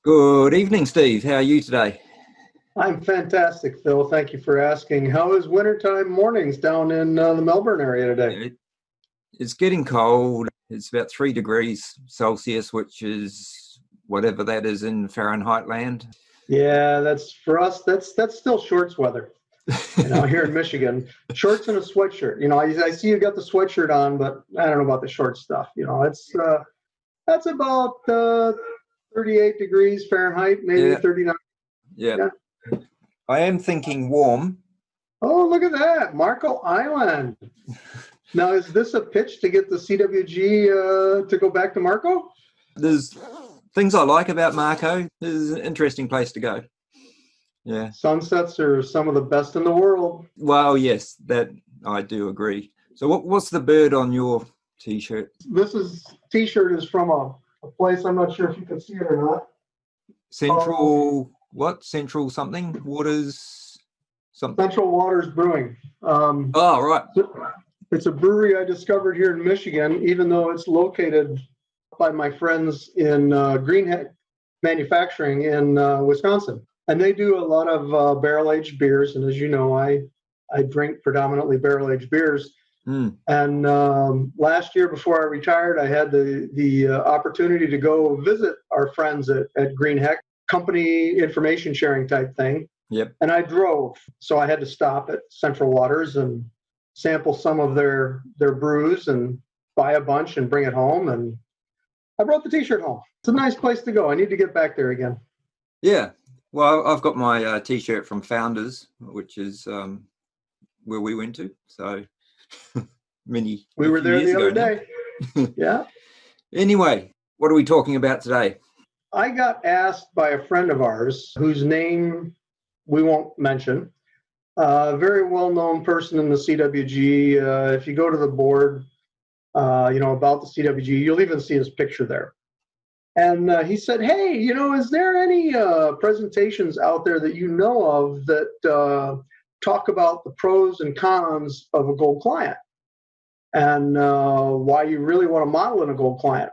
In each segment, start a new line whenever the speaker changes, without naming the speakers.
Good evening, Steve. How are you today?
I'm fantastic, Phil. Thank you for asking. How is wintertime mornings down in the Melbourne area today?
It's getting cold. It's about 3 degrees Celsius, which is whatever that is in Fahrenheit land.
Yeah, that's for us. That's still shorts weather. Here in Michigan, shorts and a sweatshirt. I see you got the sweatshirt on, but I don't know about the short stuff. It's that's about 38 degrees Fahrenheit, maybe
Yeah,
39.
yeah.
Yeah.
I am thinking warm.
Oh, look at that, Marco Island. Now, is this a pitch to get the CWG to go back to Marco?
There's things I like about Marco. It's an interesting place to go. Yeah.
Sunsets are some of the best in the world.
Well, yes, that I do agree. So what's the bird on your T-shirt?
This T-shirt is from a place, I'm not sure if you can see it or not.
Central, what? Central something? Waters something?
Central Waters Brewing.
Oh, right.
It's a brewery I discovered here in Michigan, even though it's located by my friends in Greenhead Manufacturing in Wisconsin. And they do a lot of barrel-aged beers. And as you know, I drink predominantly barrel-aged beers. And last year, before I retired, I had the opportunity to go visit our friends at Greenheck, company information sharing type thing.
Yep.
And I drove, so I had to stop at Central Waters and sample some of their brews and buy a bunch and bring it home. And I brought the T-shirt home. It's a nice place to go. I need to get back there again.
Yeah. Well, I've got my T-shirt from Founders, which is where we went to. So we
were there the other day. Yeah.
Anyway, what are we talking about today?
I got asked by a friend of ours whose name we won't mention. A very well-known person in the CWG. If you go to the board, about the CWG, you'll even see his picture there. And he said, hey, is there any presentations out there that you know of that talk about the pros and cons of a gold client and why you really want to model in a gold client?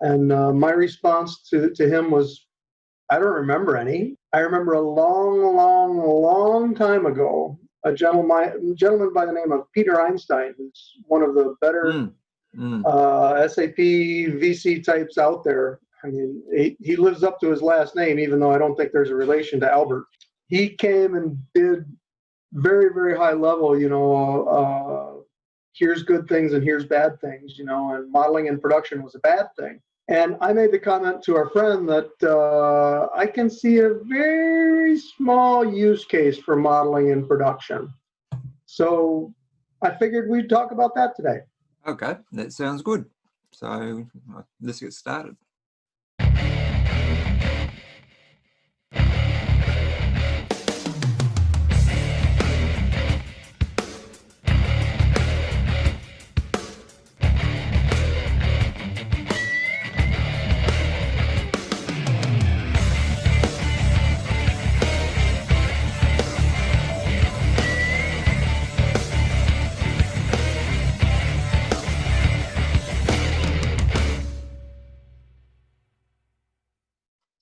And my response to him was, I don't remember any. I remember a long time ago, a gentleman by the name of Peter Einstein, who's one of the better SAP VC types out there. I mean, he lives up to his last name, even though I don't think there's a relation to Albert. He came and did very, very high level, here's good things and here's bad things, and modeling in production was a bad thing. And I made the comment to our friend that I can see a very small use case for modeling in production. So I figured we'd talk about that today.
Okay, that sounds good. So let's get started.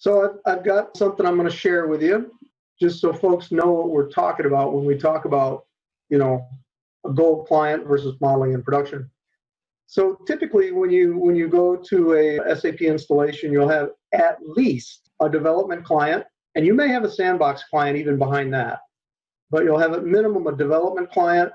So I've got something I'm going to share with you, just so folks know what we're talking about when we talk about, a gold client versus modeling in production. So typically, when you go to a SAP installation, you'll have at least a development client, and you may have a sandbox client even behind that, but you'll have at minimum a development client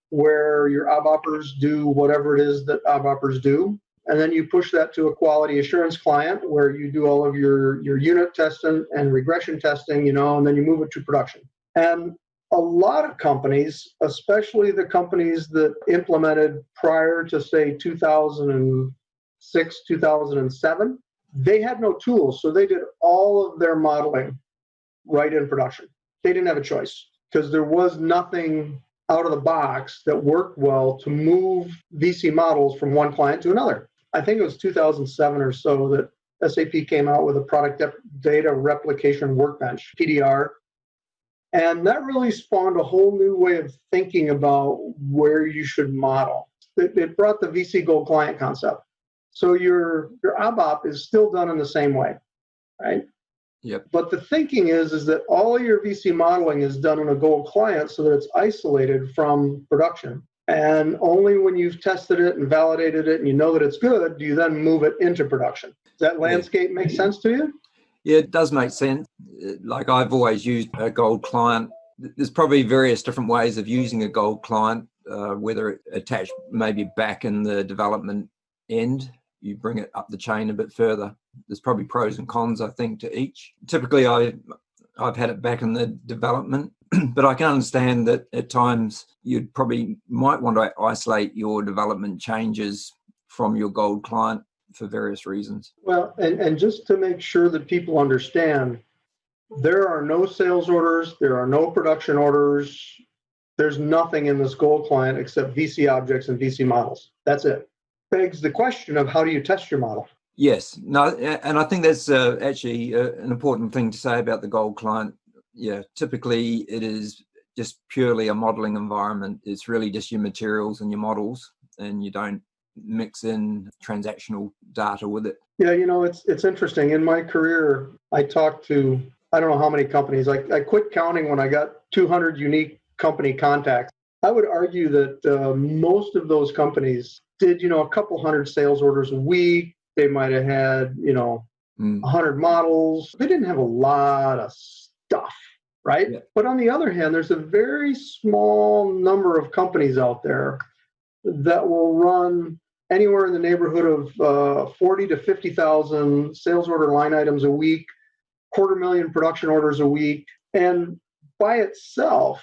where your ABAPers do whatever it is that ABAPers do. And then you push that to a quality assurance client where you do all of your unit testing and regression testing, and then you move it to production. And a lot of companies, especially the companies that implemented prior to, say, 2006, 2007, they had no tools. So they did all of their modeling right in production. They didn't have a choice because there was nothing out of the box that worked well to move VC models from one client to another. I think it was 2007 or so that SAP came out with a product data replication workbench, PDR. And that really spawned a whole new way of thinking about where you should model. It brought the VC gold client concept. So your ABAP is still done in the same way. right?
Yep.
But the thinking is that all your VC modeling is done in a gold client so that it's isolated from production. And only when you've tested it and validated it and you know that it's good, do you then move it into production. Does that landscape make sense to you?
Yeah, it does make sense. Like I've always used a gold client. There's probably various different ways of using a gold client, whether it attached maybe back in the development end, you bring it up the chain a bit further. There's probably pros and cons, I think, to each. Typically, I've had it back in the development, but I can understand that at times you'd probably might want to isolate your development changes from your gold client for various reasons.
Well, and just to make sure that people understand, there are no sales orders, there are no production orders, there's nothing in this gold client except VC objects and VC models. That's it. Begs the question of how do you test your model?
Yes, no, and I think that's actually an important thing to say about the gold client. Yeah, typically it is just purely a modeling environment. It's really just your materials and your models, and you don't mix in transactional data with it.
Yeah, it's interesting. In my career, I talked to, I don't know how many companies. I quit counting when I got 200 unique company contacts. I would argue that most of those companies did, a couple hundred sales orders a week. They might have had, 100 models. They didn't have a lot of stuff, right? Yeah. But on the other hand, there's a very small number of companies out there that will run anywhere in the neighborhood of 40 to 50,000 sales order line items a week, 250,000 production orders a week. And by itself,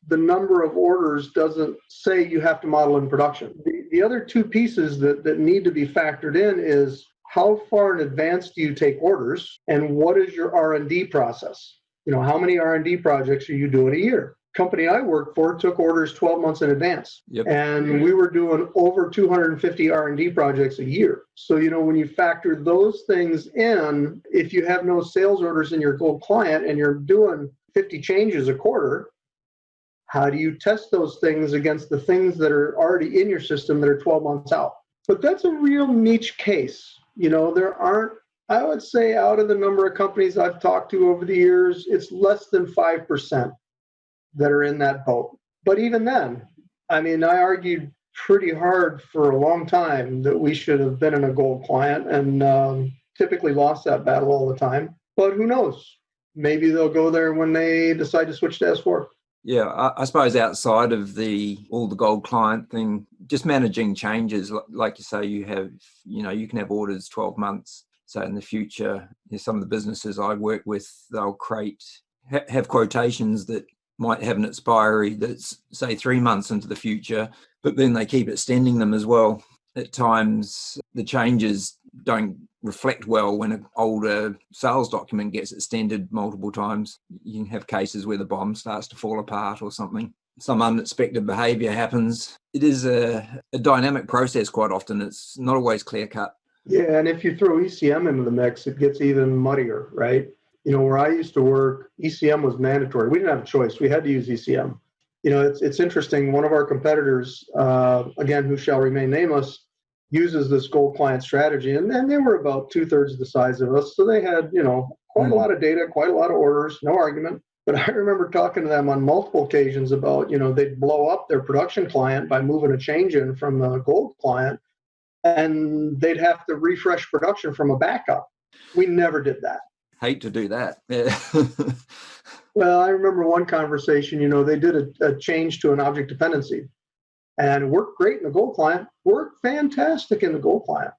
the number of orders doesn't say you have to model in production. The other two pieces that need to be factored in is how far in advance do you take orders, and what is your R&D process? How many R&D projects are you doing a year? Company I worked for took orders 12 months in advance. Yep. And we were doing over 250 R&D projects a year. So, when you factor those things in, if you have no sales orders in your gold client and you're doing 50 changes a quarter, how do you test those things against the things that are already in your system that are 12 months out? But that's a real niche case. There aren't, I would say, out of the number of companies I've talked to over the years, it's less than 5% that are in that boat. But even then, I argued pretty hard for a long time that we should have been in a gold client, and typically lost that battle all the time. But who knows? Maybe they'll go there when they decide to switch to S4.
Yeah, I suppose outside of all the gold client thing, just managing changes, like you say, you can have orders 12 months. So in the future, some of the businesses I work with, they'll have quotations that might have an expiry that's, say, 3 months into the future, but then they keep extending them as well. At times, the changes don't reflect well when an older sales document gets extended multiple times. You can have cases where the bomb starts to fall apart or something. Some unexpected behavior happens. It is a dynamic process quite often. It's not always clear cut.
Yeah, and if you throw ECM into the mix, it gets even muddier, right? Where I used to work, ECM was mandatory. We didn't have a choice. We had to use ECM. It's interesting. One of our competitors, again, who shall remain nameless, uses this gold client strategy, and they were about 2/3 the size of us. So they had, quite a lot of data, quite a lot of orders, no argument. But I remember talking to them on multiple occasions about, they'd blow up their production client by moving a change in from the gold client, and they'd have to refresh production from a backup. We never did that.
Hate to do that. Yeah.
Well, I remember one conversation, they did a change to an object dependency, and it worked great in the gold client, worked fantastic in the gold client.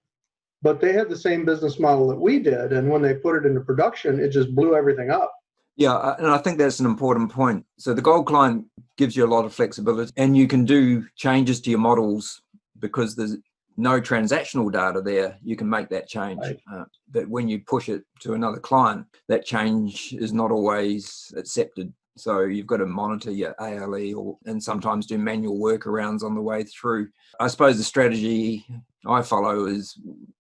But they had the same business model that we did, and when they put it into production, it just blew everything up.
Yeah, and I think that's an important point. So the gold client gives you a lot of flexibility, and you can do changes to your models because there's no transactional data there. You can make that change. Right. But when you push it to another client, that change is not always accepted. So you've got to monitor your ALE and sometimes do manual workarounds on the way through. I suppose the strategy I follow is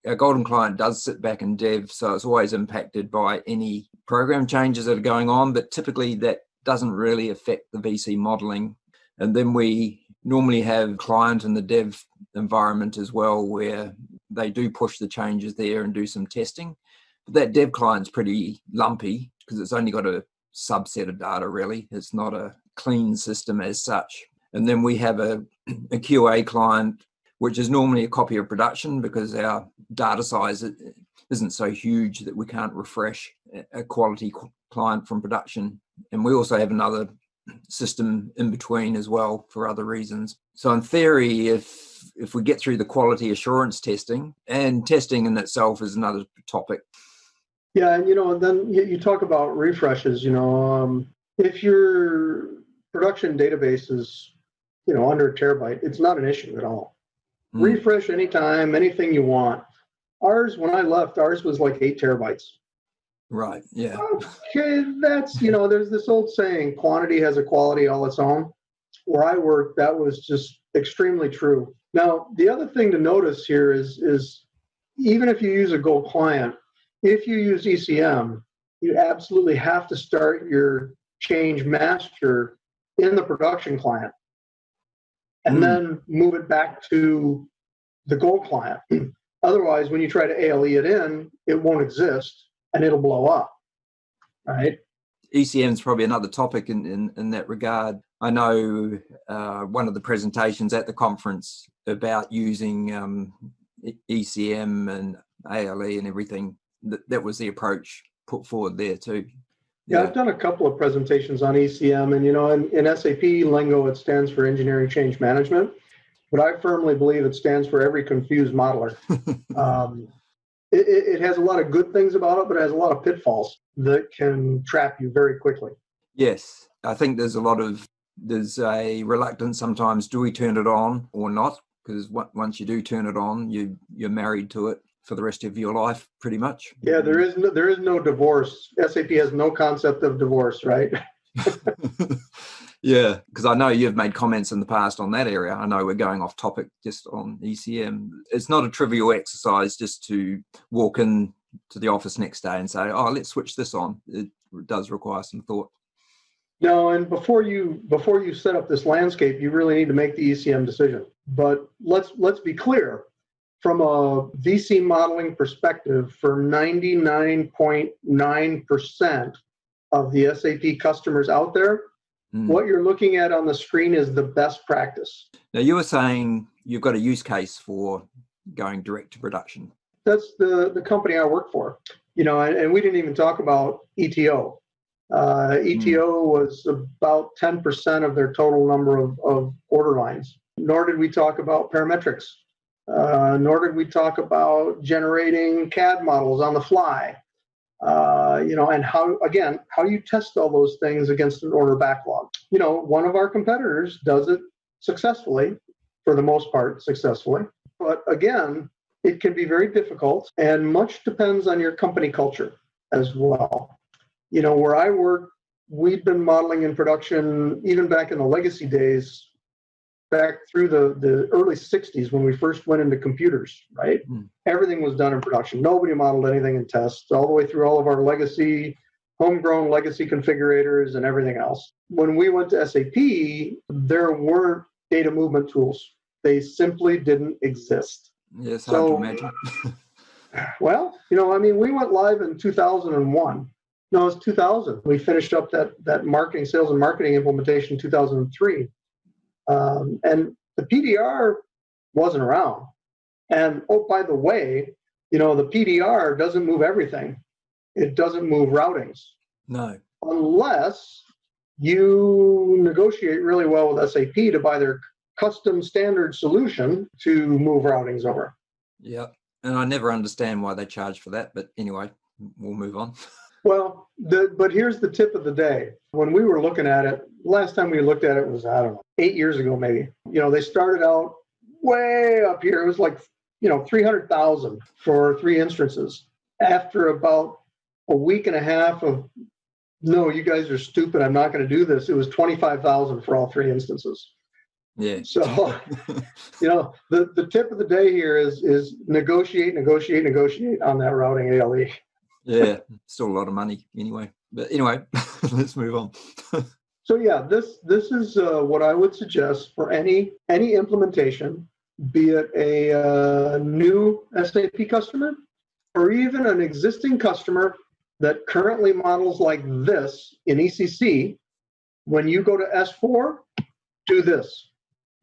our golden client does sit back and dev, so it's always impacted by any program changes that are going on, but typically that doesn't really affect the VC modeling. And then we normally have client in the dev environment as well, where they do push the changes there and do some testing. That dev client's pretty lumpy because it's only got a subset of data, really. It's not a clean system as such. And then we have a QA client, which is normally a copy of production because our data size isn't so huge that we can't refresh a quality client from production. And we also have another system in between as well for other reasons. So in theory, if we get through the quality assurance testing, and testing in itself is another topic.
Yeah, and then you talk about refreshes. If your production database is under a terabyte, it's not an issue at all. Refresh anytime, anything you want. When I left, ours was like 8 terabytes.
Right, yeah.
Okay, that's, there's this old saying, quantity has a quality all its own. Where I worked, that was just extremely true. Now, the other thing to notice here is even if you use a Gold client, if you use ECM, you absolutely have to start your change master in the production client and then move it back to the Gold client. Otherwise, when you try to ALE it in, it won't exist and it'll blow up, right?
ECM is probably another topic in that regard. I know one of the presentations at the conference about using ECM and ALE and everything, that was the approach put forward there too.
Yeah, I've done a couple of presentations on ECM, and in SAP lingo, it stands for Engineering Change Management, but I firmly believe it stands for every confused modeler. It has a lot of good things about it, but it has a lot of pitfalls that can trap you very quickly.
Yes, I think there's a reluctance sometimes, do we turn it on or not? Because once you do turn it on, you're married to it for the rest of your life, pretty much.
Yeah, there is no divorce. SAP has no concept of divorce, right?
Yeah, because I know you've made comments in the past on that area. I know we're going off topic just on ECM. It's not a trivial exercise just to walk in to the office next day and say, oh, let's switch this on. It does require some thought.
No, and before you set up this landscape, you really need to make the ECM decision. But let's be clear. From a VC modeling perspective, for 99.9% of the SAP customers out there, what you're looking at on the screen is the best practice.
Now, you were saying you've got a use case for going direct to production.
That's the company I work for, and we didn't even talk about ETO. ETO was about 10% of their total number of order lines. Nor did we talk about parametrics. Nor did we talk about generating CAD models on the fly. And how you test all those things against an order backlog. One of our competitors does it successfully, for the most part, successfully. But again, it can be very difficult, and much depends on your company culture as well. Where I work, we've been modeling in production even back in the legacy days, back through the early 60s when we first went into computers, right? Everything was done in production. Nobody modeled anything in tests, all the way through all of our homegrown legacy configurators and everything else. When we went to SAP, there weren't data movement tools. They simply didn't exist.
Yes, hard to imagine.
Well, we went live in 2001. No, it was 2000. We finished up that marketing, sales and marketing implementation in 2003. And the PDR wasn't around. And by the way, the PDR doesn't move everything. It doesn't move routings.
No.
Unless you negotiate really well with SAP to buy their custom standard solution to move routings over.
Yeah. And I never understand why they charge for that. But anyway, we'll move on.
Well, but here's the tip of the day. When we were looking at it, last time we looked at it was, 8 years ago, maybe. They started out way up here. It was like, 300,000 for 3 instances. After about a week and a half of, no, you guys are stupid, I'm not going to do this, it was 25,000 for all 3 instances.
Yeah.
So, the tip of the day here is negotiate on that routing ALE.
Yeah, still a lot of money anyway. But anyway, let's move on.
So yeah, this is what I would suggest for any implementation, be it a new SAP customer or even an existing customer that currently models like this in ECC, when you go to S4, do this.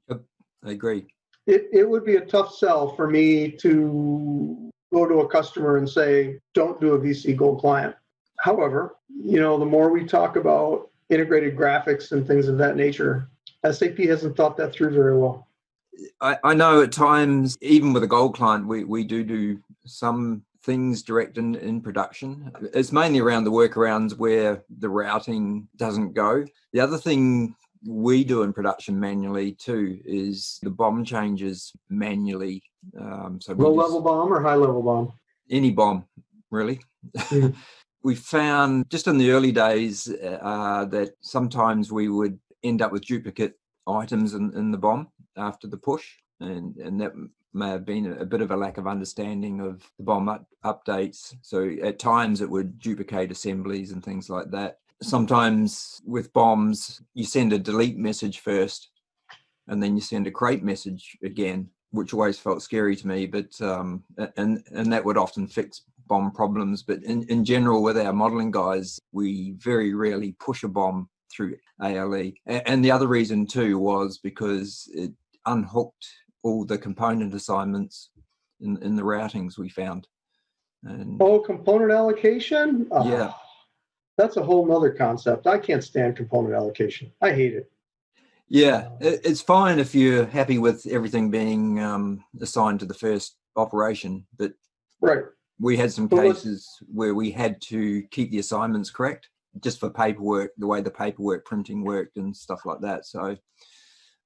Yep, I agree.
It would be a tough sell for me to go to a customer and say, don't do a VC Gold client. However, the more we talk about integrated graphics and things of that nature, SAP hasn't thought that through very well.
I know at times, even with a Gold client, we do some things direct in production. It's mainly around the workarounds where the routing doesn't go. The other thing we do in production manually too is the BOM changes manually. So
low-level BOM or high-level BOM?
Any BOM, really. Mm. We found just in the early days that sometimes we would end up with duplicate items in the BOM after the push, and that may have been a bit of a lack of understanding of the BOM updates. So at times it would duplicate assemblies and things like that. Sometimes with BOMs, you send a delete message first, and then you send a create message again, which always felt scary to me. But and that would often fix BOM problems. But in general, with our modeling guys, we very rarely push a BOM through ALE. And the other reason too was because it unhooked all the component assignments in the routings we found. And
component allocation?
Yeah.
That's a whole nother concept. I can't stand component allocation. I hate it.
Yeah, it's fine if you're happy with everything being assigned to the first operation, but
right.
We had some cases where we had to keep the assignments correct just for paperwork, the way the paperwork printing worked and stuff like that. So,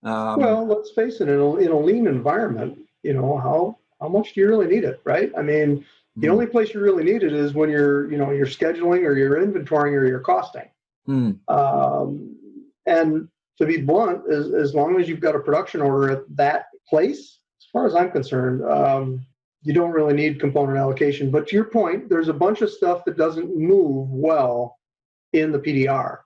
well, let's face it, in a lean environment, how much do you really need it, right? I mean, the only place you really need it is when you're scheduling or you're inventorying or you're costing. And to be blunt, as long as you've got a production order at that place, as far as I'm concerned, you don't really need component allocation. But to your point, there's a bunch of stuff that doesn't move well in the PDR.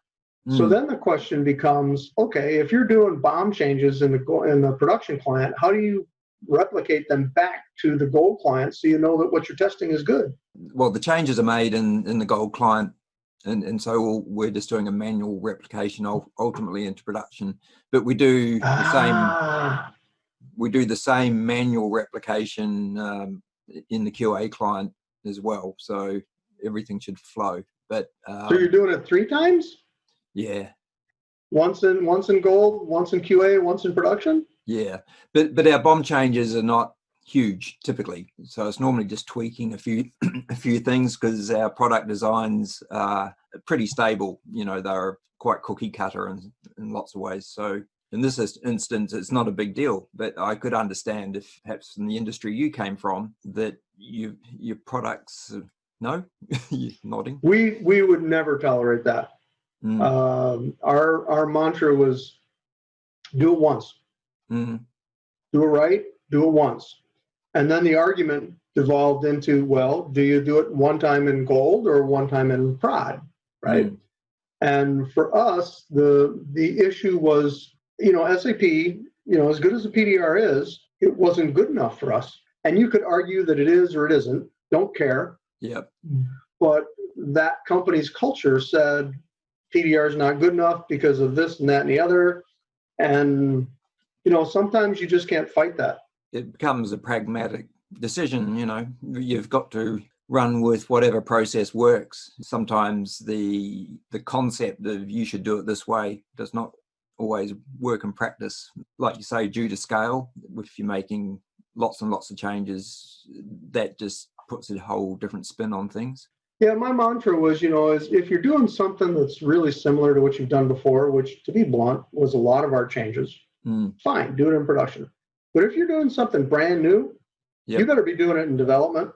So then the question becomes, okay, if you're doing BOM changes in the production client, how do you replicate them back to the Gold client so you know that what you're testing is good?
Well, the changes are made in the Gold client, and so we're just doing a manual replication ultimately into production. But we do the same. We do the same manual replication in the QA client as well, so everything should flow. But
so you're doing it 3 times?
Yeah.
Once in Gold, once in QA, once in production?
Yeah, but our BOM changes are not huge typically, so it's normally just tweaking a few things because our product designs are pretty stable. They're quite cookie cutter in lots of ways. So in this instance, it's not a big deal. But I could understand if perhaps in the industry you came from that your products. No, you're nodding.
We would never tolerate that. Our mantra was do it once. Do it right, do it once. And then the argument devolved into, well, do you do it one time in Gold or one time in prod, right? And for us, the issue was, SAP, as good as the PDR is, it wasn't good enough for us. And you could argue that it is or it isn't, don't care.
Yep.
But that company's culture said PDR is not good enough because of this and that and the other. And, sometimes you just can't fight that.
It becomes a pragmatic decision. You've got to run with whatever process works. Sometimes the concept of you should do it this way does not always work in practice. Like you say, due to scale, if you're making lots and lots of changes, that just puts a whole different spin on things.
Yeah, my mantra was, is if you're doing something that's really similar to what you've done before, which, to be blunt, was a lot of our changes, fine, do it in production. But if you're doing something brand new, you better be doing it in development,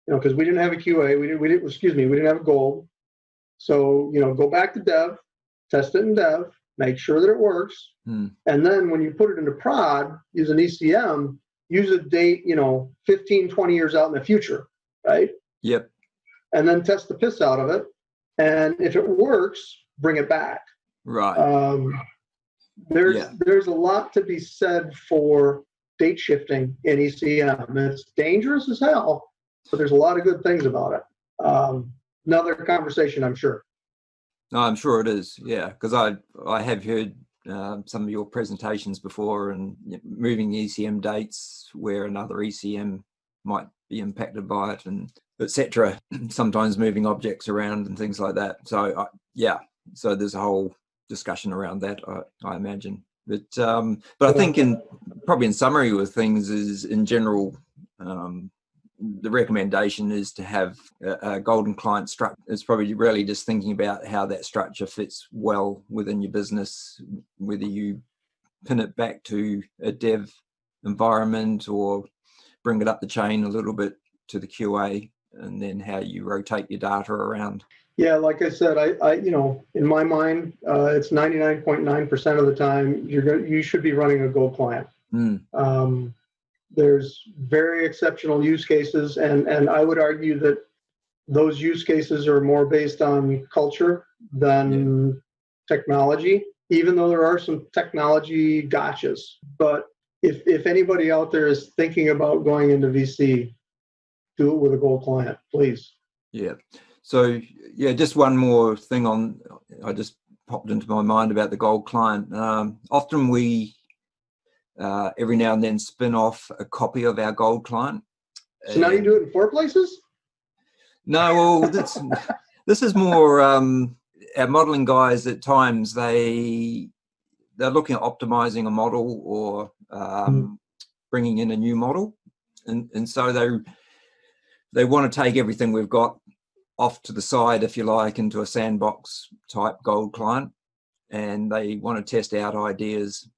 because we didn't have a QA, we didn't have a Gold. So, go back to dev, test it in dev, make sure that it works. And then when you put it into prod, use an ECM, use a date, 15, 20 years out in the future, right?
Yep.
And then test the piss out of it. And if it works, bring it back.
Right.
There's a lot to be said for date shifting in ECM. It's dangerous as hell, but there's a lot of good things about it. Another conversation, I'm sure.
No, I'm sure it is. Yeah, because I have heard some of your presentations before, and moving ECM dates where another ECM might be impacted by it, and etc. Sometimes moving objects around and things like that. So yeah, so there's a whole discussion around that, I imagine. But I think probably in summary with things is in general. The recommendation is to have a golden client structure. It's probably really just thinking about how that structure fits well within your business, whether you pin it back to a dev environment or bring it up the chain a little bit to the QA, and then how you rotate your data around.
Yeah, like I said, I in my mind, it's 99.9% of the time you should be running a gold client. There's very exceptional use cases, and I would argue that those use cases are more based on culture than technology, even though there are some technology gotchas. But if anybody out there is thinking about going into VC, do it with a gold client, please.
Yeah. So yeah, just one more thing I just popped into my mind about the gold client. Often we every now and then spin off a copy of our gold client.
So now you do it in 4 places?
No, well, this is more our modeling guys at times, they're looking at optimizing a model or bringing in a new model. And so they want to take everything we've got off to the side, if you like, into a sandbox type gold client. And they want to test out ideas.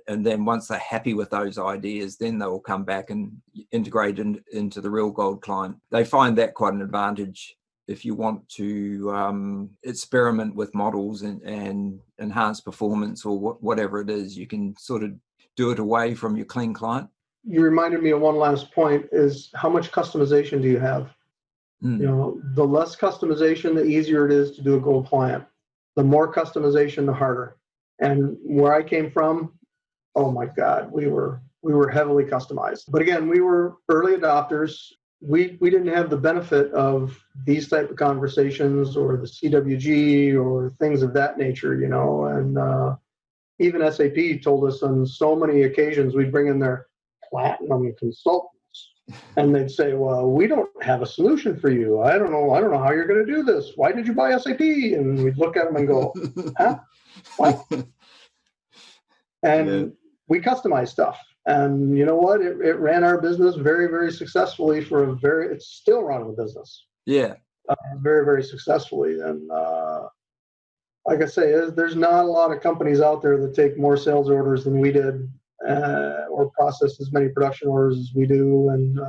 And then once they're happy with those ideas, then they'll come back and integrate into the real gold client. They find that quite an advantage if you want to experiment with models and enhance performance or whatever it is. You can sort of do it away from your clean client.
You reminded me of one last point, is how much customization do you have? The less customization, the easier it is to do a gold client. The more customization, the harder. And where I came from, oh my God, we were heavily customized. But again, we were early adopters. We didn't have the benefit of these type of conversations or the CWG or things of that nature, and even SAP told us on so many occasions we'd bring in their platinum consultants and they'd say, well, we don't have a solution for you. I don't know how you're going to do this. Why did you buy SAP? And we'd look at them and go, huh? What? And we customized stuff. And you know what? It ran our business very, very successfully it's still running the business.
Yeah.
Very, very successfully. And like I say, there's not a lot of companies out there that take more sales orders than we did or process as many production orders as we do. And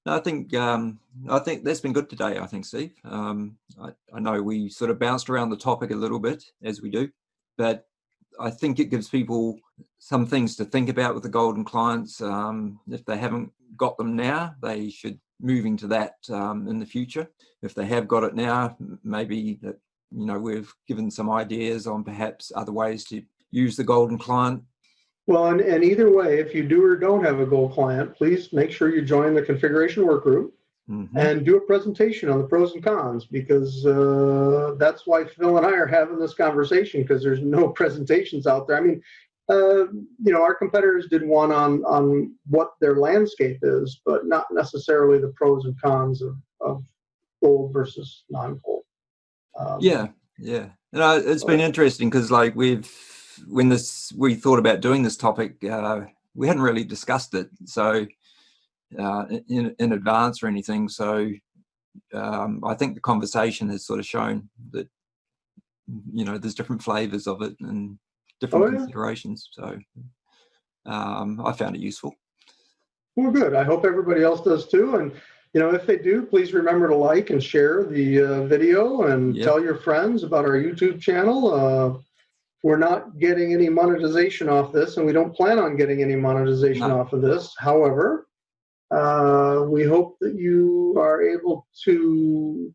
I think that's been good today, I think, Steve. I know we sort of bounced around the topic a little bit, as we do, but I think it gives people some things to think about with the golden clients. If they haven't got them now, they should moving to that in the future. If they have got it now, maybe that we've given some ideas on perhaps other ways to use the golden client.
Well, and either way, if you do or don't have a gold client, please make sure you join the configuration work group and do a presentation on the pros and cons, because that's why Phil and I are having this conversation, because there's no presentations out there. I mean, our competitors did one on what their landscape is, but not necessarily the pros and cons of gold versus non-gold.
Yeah. It's been interesting because when we thought about doing this topic, we hadn't really discussed it in advance or anything. So I think the conversation has sort of shown that there's different flavors of it and different considerations. So I found it useful.
Well, good. I hope everybody else does too. And if they do, please remember to like and share the video and tell your friends about our YouTube channel. We're not getting any monetization off this, and we don't plan on getting any monetization off of this. However, we hope that you are able to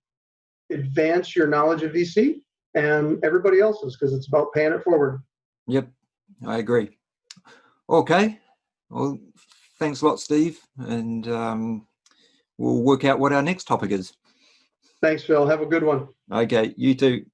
advance your knowledge of VC and everybody else's, because it's about paying it forward.
Yep, I agree. Okay. Well, thanks a lot, Steve. And we'll work out what our next topic is.
Thanks, Phil. Have a good one.
Okay, you too.